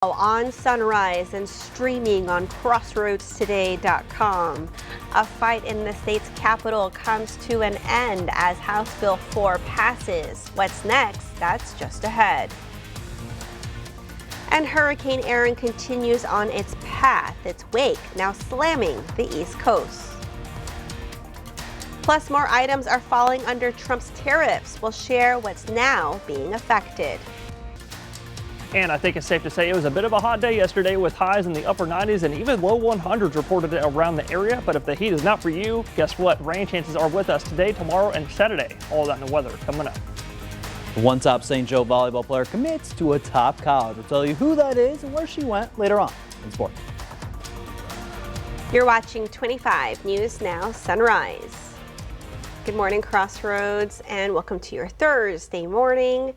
On Sunrise and streaming on crossroadstoday.com. A fight in the state's capital comes to an end as House Bill 4 passes. What's next? That's just ahead. And Hurricane Erin continues on its path, its wake now slamming the East Coast. Plus, more items are falling under Trump's tariffs. We'll share what's now being affected. And I think it's safe to say it was a bit of a hot day yesterday with highs in the upper 90s and even low 100s reported around the area. But if the heat is not for you, guess what? Rain chances are with us today, tomorrow, and Saturday. All that in the weather coming up. One top St. Joe volleyball player commits to a top college. We'll tell you who that is and where she went later on in sports. You're watching 25 News Now Sunrise. Good morning, Crossroads, and welcome to your Thursday morning.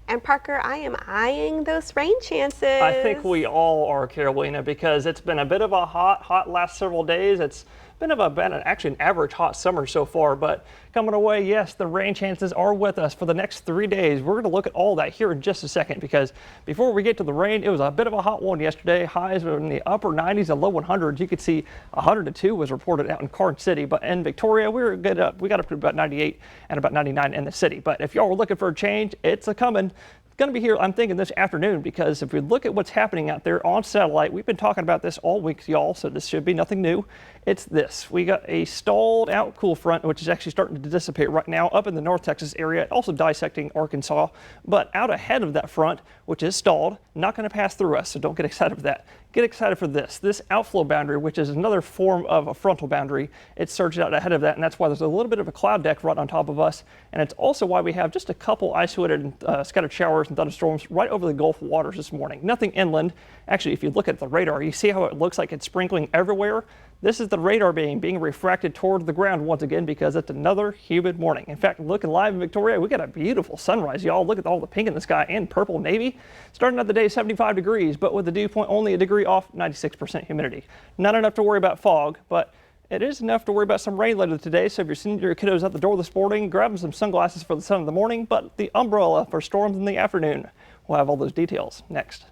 And Parker, I am eyeing those rain chances. I think we all are, Carolina, because it's been a bit of a hot last several days. It's been actually an average hot summer so far, but coming away, yes, the rain chances are with us for the next 3 days. We're going to look at all that here in just a second, because before we get to the rain, it was a bit of a hot one yesterday. Highs were in the upper 90s and low 100s. You could see 102 was reported out in Carson City, but in Victoria, we were good up. We got up to about 98 and about 99 in the city. But if y'all were looking for a change, it's a coming. Going to be here, I'm thinking, this afternoon, because if we look at what's happening out there on satellite, we've been talking about this all week, y'all, so this should be nothing new. It's this. We got a stalled out cool front, which is actually starting to dissipate right now up in the North Texas area, also dissecting Arkansas, but out ahead of that front, which is stalled, not going to pass through us, so don't get excited for that. Get excited for this outflow boundary, which is another form of a frontal boundary. It surged out ahead of that, and that's why there's a little bit of a cloud deck right on top of us, and it's also why we have just a couple isolated scattered showers and thunderstorms right over the Gulf waters this morning. Nothing inland. Actually, if you look at the radar, you see how it looks like it's sprinkling everywhere. This is the radar being refracted toward the ground once again, because it's another humid morning. In fact, looking live in Victoria, we got a beautiful sunrise, y'all. Look at all the pink in the sky and purple navy. Starting out the day 75 degrees, but with the dew point only a degree off, 96% humidity. Not enough to worry about fog, but it is enough to worry about some rain later today. So if you're sending your kiddos out the door this morning, grab them some sunglasses for the sun in the morning, but the umbrella for storms in the afternoon. We'll have all those details next.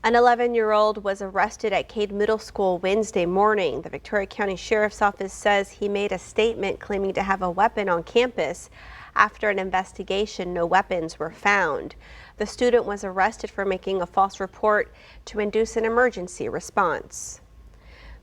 An 11-year-old was arrested at Cade Middle School Wednesday morning. The Victoria County Sheriff's Office says he made a statement claiming to have a weapon on campus. After an investigation, no weapons were found. The student was arrested for making a false report to induce an emergency response.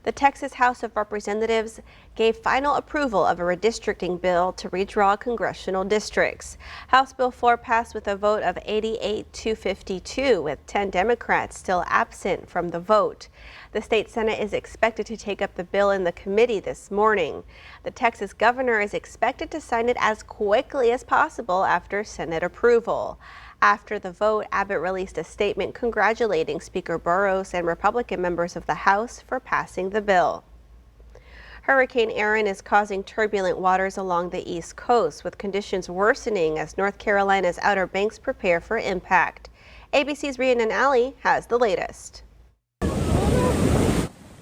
The Texas House of Representatives gave final approval of a redistricting bill to redraw congressional districts. House Bill 4 passed with a vote of 88-52, with 10 Democrats still absent from the vote. The state Senate is expected to take up the bill in the committee this morning. The Texas governor is expected to sign it as quickly as possible after Senate approval. After the vote, Abbott released a statement congratulating Speaker Burrows and Republican members of the House for passing the bill. Hurricane Erin is causing turbulent waters along the East Coast, with conditions worsening as North Carolina's Outer Banks prepare for impact. ABC's Rhiannon Alley has the latest.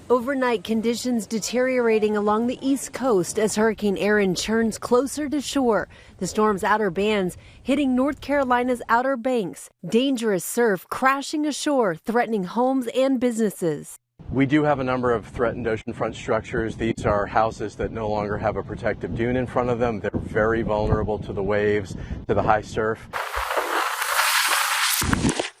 Overnight conditions deteriorating along the East Coast as Hurricane Erin churns closer to shore. The storm's outer bands hitting North Carolina's Outer Banks. Dangerous surf crashing ashore, threatening homes and businesses. We do have a number of threatened oceanfront structures. These are houses that no longer have a protective dune in front of them. They're very vulnerable to the waves, to the high surf.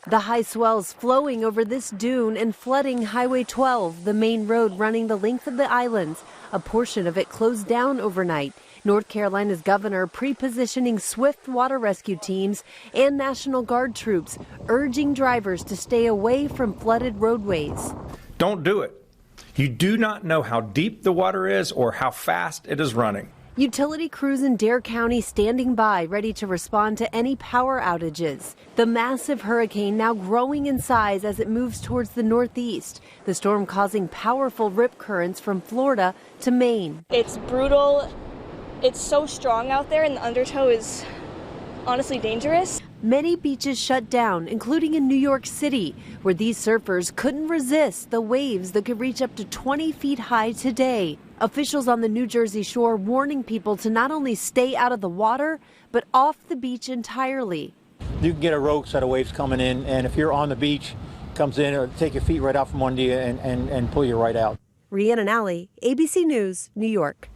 The high swells flowing over this dune and flooding Highway 12, the main road running the length of the islands. A portion of it closed down overnight. North Carolina's governor pre-positioning swift water rescue teams and National Guard troops, urging drivers to stay away from flooded roadways. Don't do it. You do not know how deep the water is or how fast it is running. Utility crews in Dare County standing by, ready to respond to any power outages. The massive hurricane now growing in size as it moves towards the northeast. The storm causing powerful rip currents from Florida to Maine. It's brutal. It's so strong out there, and the undertow is honestly dangerous. Many beaches shut down, including in New York City, where these surfers couldn't resist the waves that could reach up to 20 feet high today. Officials on the New Jersey shore warning people to not only stay out of the water, but off the beach entirely. You can get a rogue set of waves coming in, and if you're on the beach, comes in, it'll take your feet right out from under you and pull you right out. Rhiannon Alley, ABC News, New York.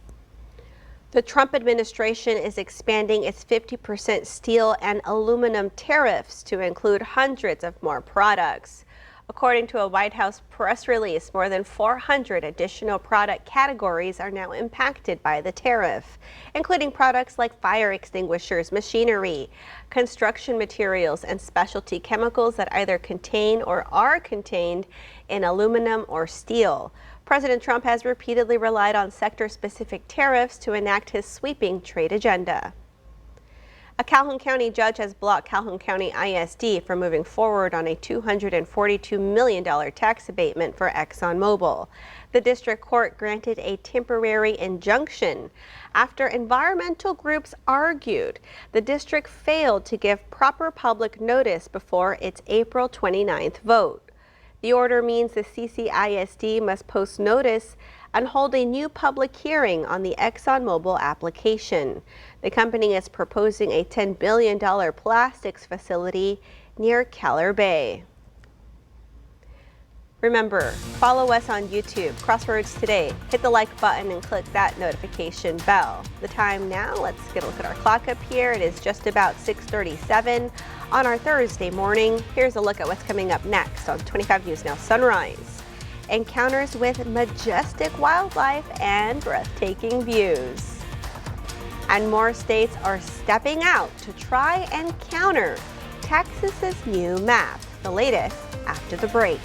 The Trump administration is expanding its 50% steel and aluminum tariffs to include hundreds of more products. According to a White House press release, more than 400 additional product categories are now impacted by the tariff, including products like fire extinguishers, machinery, construction materials, and specialty chemicals that either contain or are contained in aluminum or steel. President Trump has repeatedly relied on sector-specific tariffs to enact his sweeping trade agenda. A Calhoun County judge has blocked Calhoun County ISD from moving forward on a $242 million tax abatement for ExxonMobil. The district court granted a temporary injunction after environmental groups argued the district failed to give proper public notice before its April 29th vote. The order means the CCISD must post notice and hold a new public hearing on the ExxonMobil application. The company is proposing a $10 billion plastics facility near Keller Bay. Remember, follow us on YouTube, Crossroads Today. Hit the like button and click that notification bell. The time now, let's get a look at our clock up here. It is just about 6:37 on our Thursday morning. Here's a look at what's coming up next on 25 News Now Sunrise. Encounters with majestic wildlife and breathtaking views. And more states are stepping out to try and counter Texas's new map. The latest after the break.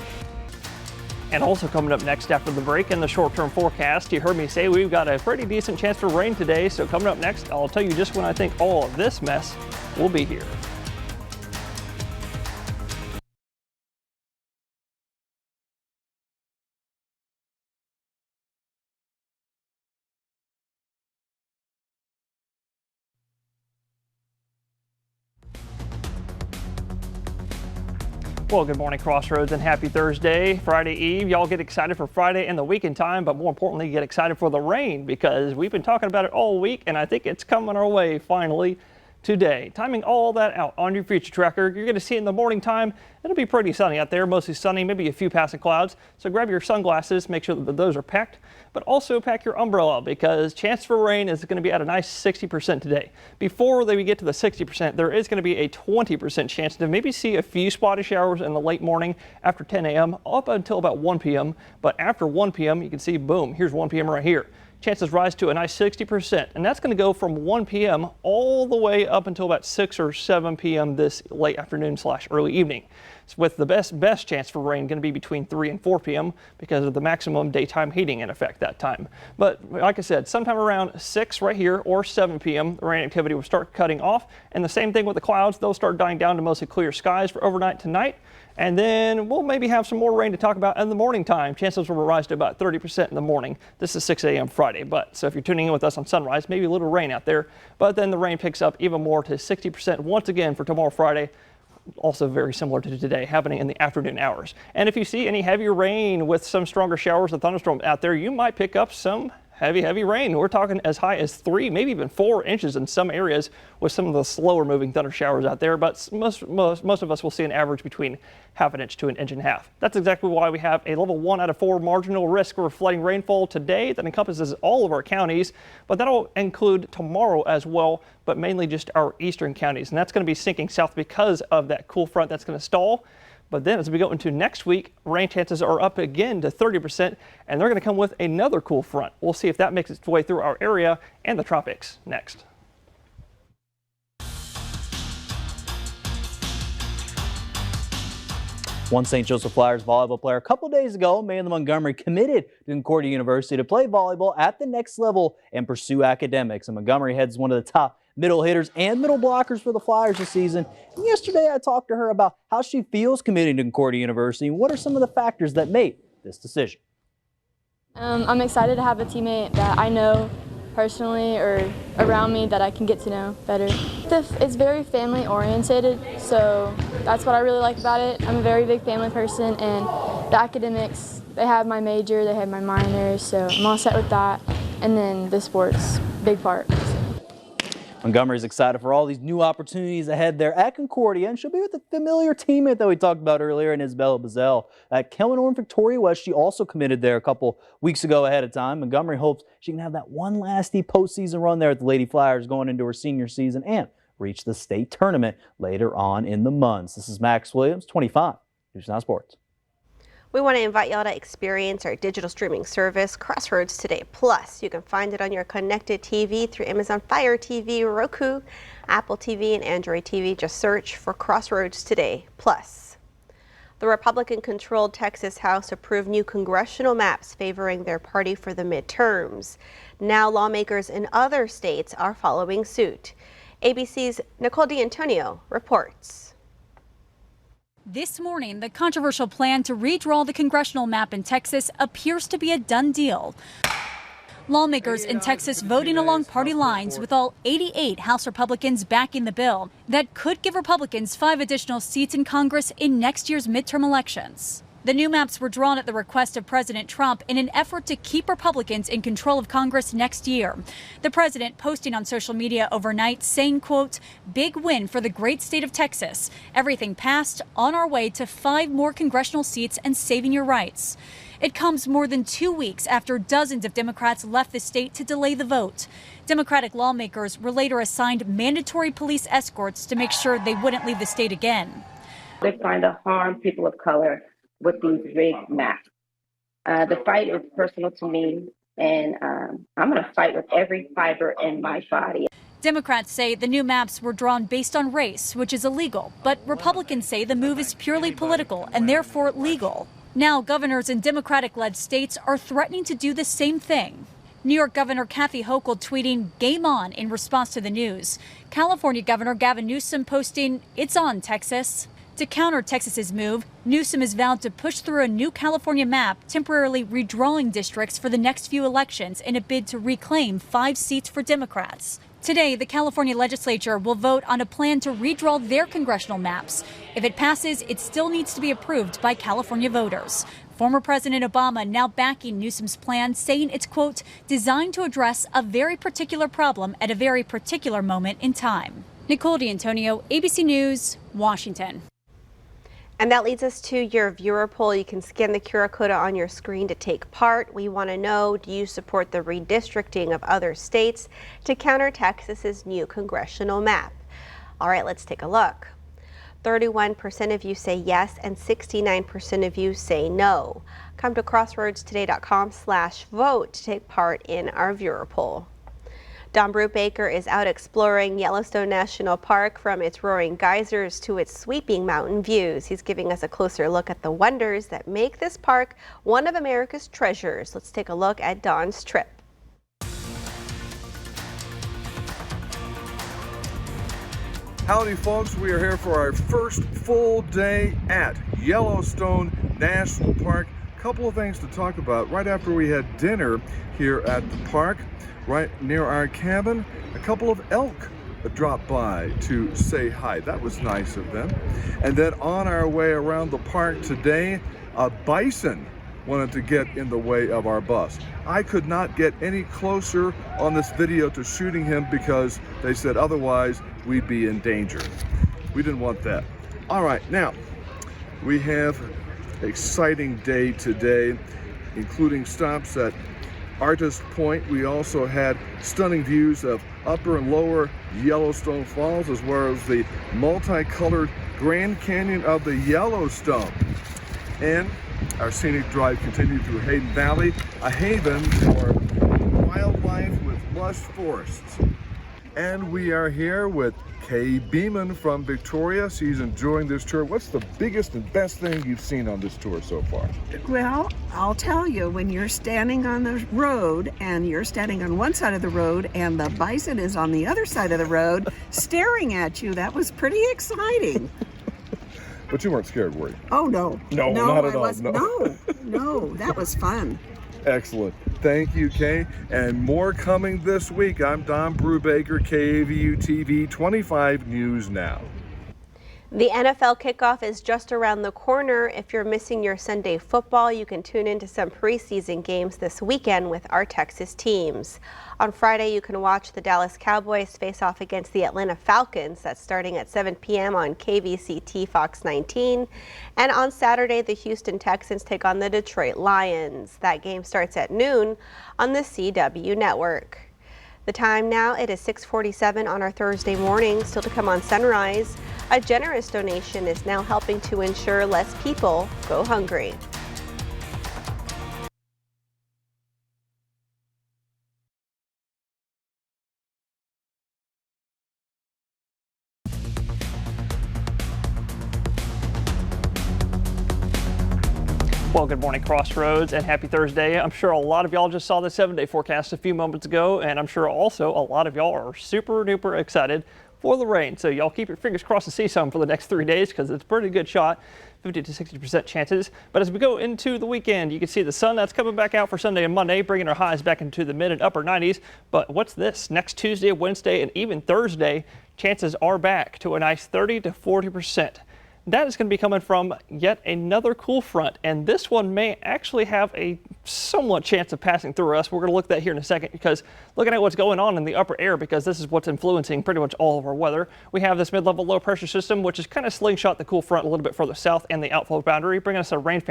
And also coming up next after the break in the short-term forecast, you heard me say we've got a pretty decent chance for rain today. So coming up next, I'll tell you just when I think all of this mess will be here. Well, good morning, Crossroads, and happy Thursday, Friday Eve. Y'all get excited for Friday and the weekend time, but more importantly, get excited for the rain because we've been talking about it all week, and I think it's coming our way finally today. Timing all that out on your future tracker. You're going to see it in the morning time. It'll be pretty sunny out there, mostly sunny, maybe a few passing clouds. So grab your sunglasses, make sure that those are packed, but also pack your umbrella because chance for rain is going to be at a nice 60% today. Before we get to the 60%, there is going to be a 20% chance to maybe see a few spotty showers in the late morning after 10 a.m. up until about 1 p.m. But after 1 p.m., you can see, boom, here's 1 p.m. right here. Chances rise to a nice 60%, and that's going to go from 1 p.m. all the way up until about 6 or 7 p.m. this late afternoon / early evening. So with the best chance for rain going to be between 3 and 4 p.m. because of the maximum daytime heating in effect that time. But like I said, sometime around 6 right here or 7 p.m. the rain activity will start cutting off, and the same thing with the clouds. They'll start dying down to mostly clear skies for overnight tonight. And then we'll maybe have some more rain to talk about in the morning time. Chances will rise to about 30% in the morning. This is 6 a.m. Friday. But so if you're tuning in with us on Sunrise, maybe a little rain out there. But then the rain picks up even more to 60% once again for tomorrow Friday. Also very similar to today, happening in the afternoon hours. And if you see any heavy rain with some stronger showers or thunderstorms out there, you might pick up some heavy rain. We're talking as high as 3, maybe even 4 inches in some areas with some of the slower moving thunder showers out there. But most of us will see an average between 1/2 inch to 1.5 inches. That's exactly why we have a level 1 out of 4 marginal risk for flooding rainfall today that encompasses all of our counties. But that'll include tomorrow as well, but mainly just our eastern counties. And that's going to be sinking south because of that cool front that's going to stall. But then as we go into next week, rain chances are up again to 30%, and they're going to come with another cool front. We'll see if that makes its way through our area and the tropics next. One St. Joseph Flyers volleyball player a couple days ago, Amanda Montgomery, committed to Concordia University to play volleyball at the next level and pursue academics. And Montgomery heads one of the top middle hitters and middle blockers for the Flyers this season. And yesterday I talked to her about how she feels committing to Concordia University and what are some of the factors that made this decision. I'm excited to have a teammate that I know personally or around me that I can get to know better. It's very family oriented, so that's what I really like about it. I'm a very big family person, and the academics, they have my major, they have my minor, so I'm all set with that. And then the sports, big part. Montgomery's excited for all these new opportunities ahead there at Concordia, and she'll be with a familiar teammate that we talked about earlier in Isabella Bazell. At Kellenor and Victoria West, she also committed there a couple weeks ago ahead of time. Montgomery hopes she can have that one last postseason run there at the Lady Flyers going into her senior season and reach the state tournament later on in the months. This is Max Williams, 25, News Now Sports. We want to invite y'all to experience our digital streaming service, Crossroads Today Plus. You can find it on your connected TV through Amazon Fire TV, Roku, Apple TV, and Android TV. Just search for Crossroads Today Plus. The Republican-controlled Texas House approved new congressional maps favoring their party for the midterms. Now lawmakers in other states are following suit. ABC's Nicole D'Antonio reports. This morning, the controversial plan to redraw the congressional map in Texas appears to be a done deal. Lawmakers in Texas voting along party lines with all 88 House Republicans backing the bill that could give Republicans 5 additional seats in Congress in next year's midterm elections. The new maps were drawn at the request of President Trump in an effort to keep Republicans in control of Congress next year. The president posting on social media overnight saying, quote, "Big win for the great state of Texas. Everything passed, on our way to 5 more congressional seats and saving your rights." It comes more than 2 weeks after dozens of Democrats left the state to delay the vote. Democratic lawmakers were later assigned mandatory police escorts to make sure they wouldn't leave the state again. They're trying to harm people of color with these rigged maps. The fight is personal to me, and I'm going to fight with every fiber in my body. Democrats say the new maps were drawn based on race, which is illegal, but Republicans say the move is purely political and therefore legal. Now governors in Democratic-led states are threatening to do the same thing. New York Governor Kathy Hochul tweeting "Game on" in response to the news. California Governor Gavin Newsom posting "It's on, Texas." To counter Texas's move, Newsom has vowed to push through a new California map, temporarily redrawing districts for the next few elections in a bid to reclaim 5 seats for Democrats. Today, the California legislature will vote on a plan to redraw their congressional maps. If it passes, it still needs to be approved by California voters. Former President Obama now backing Newsom's plan, saying it's, quote, "designed to address a very particular problem at a very particular moment in time." Nicole D'Antonio, ABC News, Washington. And that leads us to your viewer poll. You can scan the QR code on your screen to take part. We want to know, do you support the redistricting of other states to counter Texas's new congressional map? All right, let's take a look. 31% of you say yes and 69% of you say no. Come to crossroadstoday.com/vote to take part in our viewer poll. Don Brubaker is out exploring Yellowstone National Park, from its roaring geysers to its sweeping mountain views. He's giving us a closer look at the wonders that make this park one of America's treasures. Let's take a look at Don's trip. Howdy folks, we are here for our first full day at Yellowstone National Park. Couple of things to talk about. Right after we had dinner here at the park, right near our cabin, a couple of elk dropped by to say hi. That was nice of them. And then on our way around the park today, a bison wanted to get in the way of our bus. I could not get any closer on this video to shooting him because they said otherwise we'd be in danger. We didn't want that. All right, now we have an exciting day today, including stops at Artist Point. We also had stunning views of Upper and Lower Yellowstone Falls, as well as the multicolored Grand Canyon of the Yellowstone. And our scenic drive continued through Hayden Valley, a haven for wildlife with lush forests. And we are here with Kay Beeman from Victoria. She's enjoying this tour. What's the biggest and best thing you've seen on this tour so far? Well, I'll tell you, when you're standing on the road and you're standing on one side of the road and the bison is on the other side of the road staring at you, that was pretty exciting. But you weren't scared, were you? Oh, no. No, not at all. No, that was fun. Excellent. Thank you, Kay. And more coming this week. I'm Don Brubaker, KAVU TV 25 News Now. The NFL kickoff is just around the corner. If you're missing your Sunday football, you can tune into some preseason games this weekend with our Texas teams. On Friday, you can watch the Dallas Cowboys face off against the Atlanta Falcons. That's starting at 7 p.m. on KVCT Fox 19. And on Saturday, the Houston Texans take on the Detroit Lions. That game starts at noon on the CW network. The time now, it is 6:47 on our Thursday morning. Still to come on Sunrise, a generous donation is now helping to ensure less people go hungry. Well, good morning, Crossroads, and happy Thursday. I'm sure a lot of y'all just saw the 7-day forecast a few moments ago, and I'm sure also a lot of y'all are super duper excited for the rain. So y'all keep your fingers crossed to see some for the next 3 days, because it's a pretty good shot, 50 to 60% chances. But as we go into the weekend, you can see the sun that's coming back out for Sunday and Monday, bringing our highs back into the mid and upper 90s. But what's this? Next Tuesday, Wednesday, and even Thursday, chances are back to a nice 30 to 40%. That is going to be coming from yet another cool front, and this one may actually have a somewhat chance of passing through us. We're going to look at that here in a second, because looking at what's going on in the upper air, because this is what's influencing pretty much all of our weather. We have this mid-level low pressure system, which is kind of slingshot the cool front a little bit further south and the outflow boundary, bringing us a rain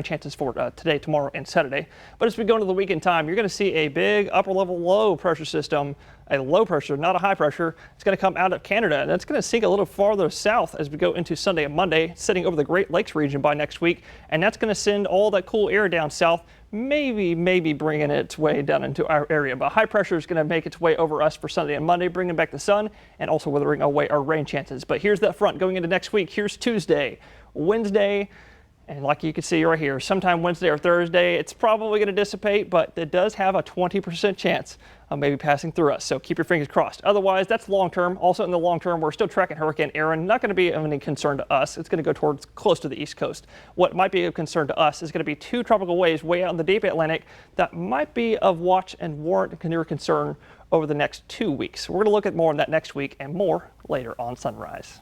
chances for today, tomorrow, and Saturday. But as we go into the weekend time, you're going to see a big upper level low pressure system, a low pressure, not a high pressure. It's going to come out of Canada, and it's going to sink a little farther south as we go into Sunday and Monday, sitting over the Great Lakes region by next week, and that's going to send all that cool air down south, maybe bringing its way down into our area. But high pressure is going to make its way over us for Sunday and Monday, bringing back the sun and also weathering away our rain chances. But here's that front going into next week. Here's Tuesday, Wednesday, and like you can see right here, sometime Wednesday or Thursday, it's probably going to dissipate, but it does have a 20% chance of maybe passing through us. So keep your fingers crossed. Otherwise, that's long term. Also in the long term, we're still tracking Hurricane Erin. Not going to be of any concern to us. It's going to go towards close to the East Coast. What might be of concern to us is going to be two tropical waves way out in the deep Atlantic that might be of watch and warrant your concern over the next 2 weeks. We're going to look at more on that next week and more later on Sunrise.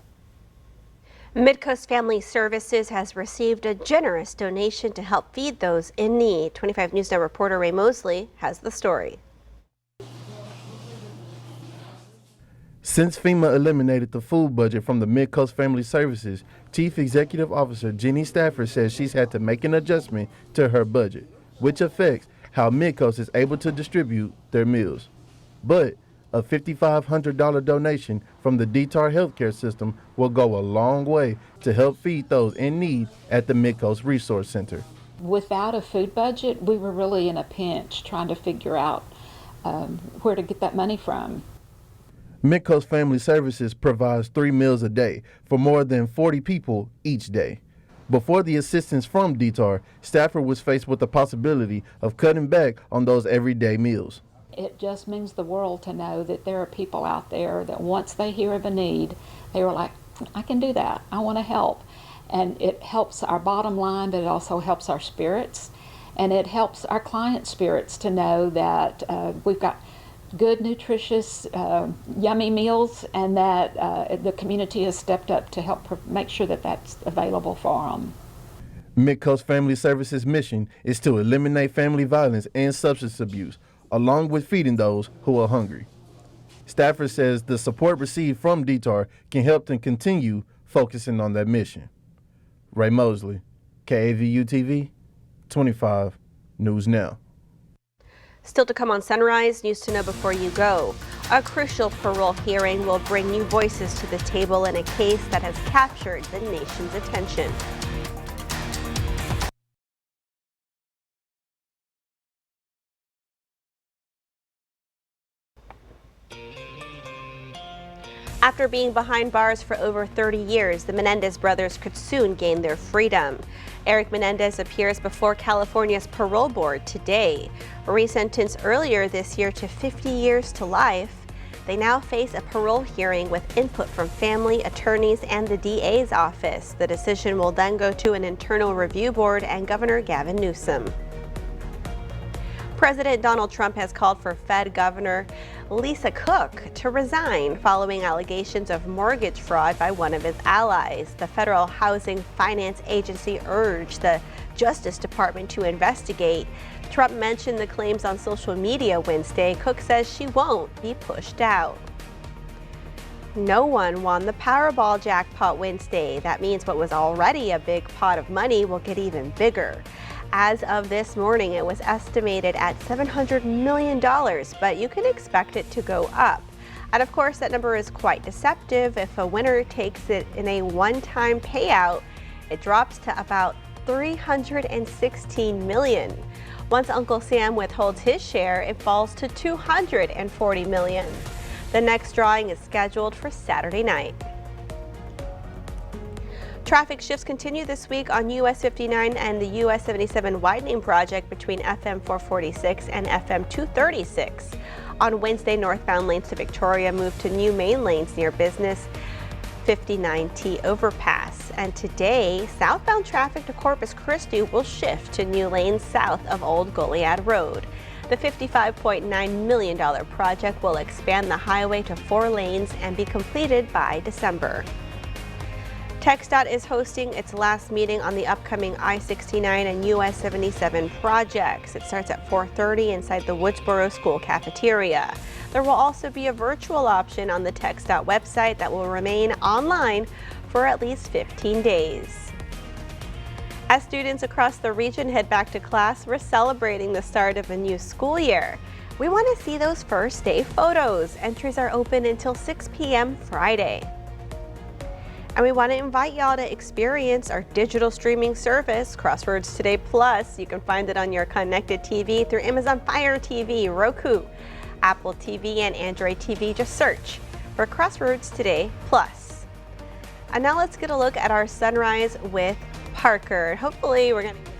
Midcoast Family Services has received a generous donation to help feed those in need. 25 News Now reporter Ray Mosley has the story. Since FEMA eliminated the food budget from the Midcoast Family Services, Chief Executive Officer Jenny Stafford says she's had to make an adjustment to her budget, which affects how Midcoast is able to distribute their meals. But a $5,500 donation from the DTAR healthcare system will go a long way to help feed those in need at the Midcoast Resource Center. Without a food budget, we were really in a pinch trying to figure out where to get that money from. Midcoast Family Services provides 3 meals a day for more than 40 people each day. Before the assistance from DTAR, Stafford was faced with the possibility of cutting back on those everyday meals. It just means the world to know that there are people out there that once they hear of a need, they were like, I can do that, I want to help. And it helps our bottom line, but it also helps our spirits. And it helps our client spirits to know that we've got good, nutritious, yummy meals, and that the community has stepped up to help make sure that that's available for them. Midcoast Family Services' mission is to eliminate family violence and substance abuse, along with feeding those who are hungry. Stafford says the support received from DTAR can help them continue focusing on that mission. Ray Mosley, KAVU-TV, 25 News Now. Still to come on Sunrise, news to know before you go. A crucial parole hearing will bring new voices to the table in a case that has captured the nation's attention. After being behind bars for over 30 years, the Menendez brothers could soon gain their freedom. Eric Menendez appears before California's parole board today. Resentenced earlier this year to 50 years to life, they now face a parole hearing with input from family, attorneys, and the DA's office. The decision will then go to an internal review board and Governor Gavin Newsom. President Donald Trump has called for Fed Governor Lisa Cook to resign following allegations of mortgage fraud by one of his allies. The Federal Housing Finance Agency urged the Justice Department to investigate. Trump mentioned the claims on social media Wednesday. Cook says she won't be pushed out. No one won the Powerball jackpot Wednesday. That means what was already a big pot of money will get even bigger. As of this morning, it was estimated at $700 million, but you can expect it to go up. And of course, that number is quite deceptive. If a winner takes it in a one-time payout, it drops to about $316 million. Once Uncle Sam withholds his share, it falls to $240 million. The next drawing is scheduled for Saturday night. Traffic shifts continue this week on US 59 and the US 77 widening project between FM 446 and FM 236. On Wednesday, northbound lanes to Victoria moved to new main lanes near Business 59T overpass. And today, southbound traffic to Corpus Christi will shift to new lanes south of Old Goliad Road. The $55.9 million project will expand the highway to 4 lanes and be completed by December. TxDOT is hosting its last meeting on the upcoming I-69 and US 77 projects. It starts at 4:30 inside the Woodsboro School cafeteria. There will also be a virtual option on the TxDOT website that will remain online for at least 15 days. As students across the region head back to class, we're celebrating the start of a new school year. We want to see those first day photos. Entries are open until 6 p.m. Friday. And we want to invite y'all to experience our digital streaming service, Crossroads Today Plus. You can find it on your connected TV through Amazon Fire TV, Roku, Apple TV, and Android TV. Just search for Crossroads Today Plus. And now let's get a look at our sunrise with Parker. Hopefully we're going to get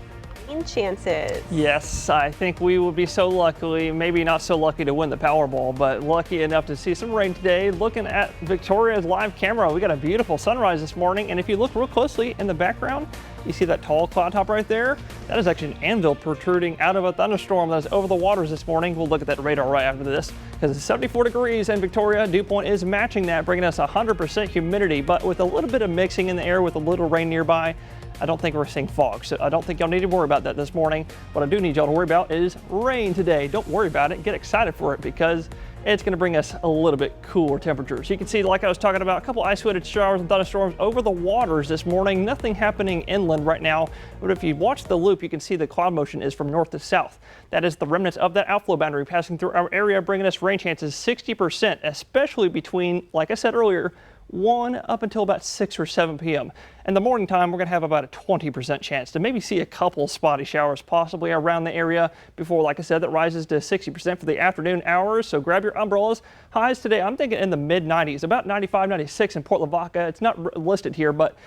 rain chances. Yes, I think we will be so lucky, maybe not so lucky to win the Powerball, but lucky enough to see some rain today. Looking at Victoria's live camera, we got a beautiful sunrise this morning, and if you look real closely in the background, you see that tall cloud top right there? That is actually an anvil protruding out of a thunderstorm that's over the waters this morning. We'll look at that radar right after this, because it's 74 degrees in Victoria. Dew point is matching that, bringing us 100% humidity, but with a little bit of mixing in the air with a little rain nearby. I don't think we're seeing fog, so I don't think y'all need to worry about that this morning. What I do need y'all to worry about is rain today. Don't worry about it. Get excited for it because it's going to bring us a little bit cooler temperatures. You can see, like I was talking about, a couple isolated showers and thunderstorms over the waters this morning. Nothing happening inland right now, but if you watch the loop, you can see the cloud motion is from north to south. That is the remnants of that outflow boundary passing through our area, bringing us rain chances 60%, especially between, like I said earlier, 1 up until about 6 or 7 p.m. In the morning time, we're going to have about a 20% chance to maybe see a couple spotty showers possibly around the area before, like I said, that rises to 60% for the afternoon hours. So grab your umbrellas. Highs today, I'm thinking in the mid 90s, about 95, 96 in Port Lavaca. It's not listed here, but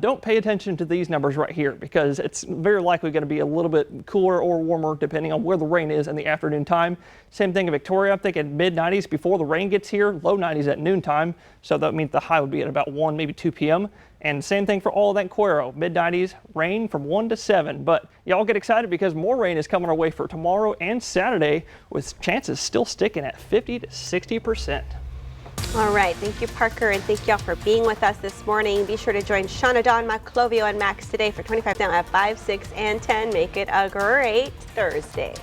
don't pay attention to these numbers right here because it's very likely going to be a little bit cooler or warmer depending on where the rain is in the afternoon time. Same thing in Victoria. I'm thinking mid 90s before the rain gets here, low 90s at noontime. So that means the high would be at about 1, maybe 2 p.m. And same thing for all of that in Cuero, mid 90s, rain from 1 to 7. But y'all get excited because more rain is coming our way for tomorrow and Saturday, with chances still sticking at 50 to 60%. All right, thank you, Parker, and thank y'all for being with us this morning. Be sure to join Shauna, Dawn, Maclovio, and Max today for 25 now at 5, 6, and 10. Make it a great Thursday.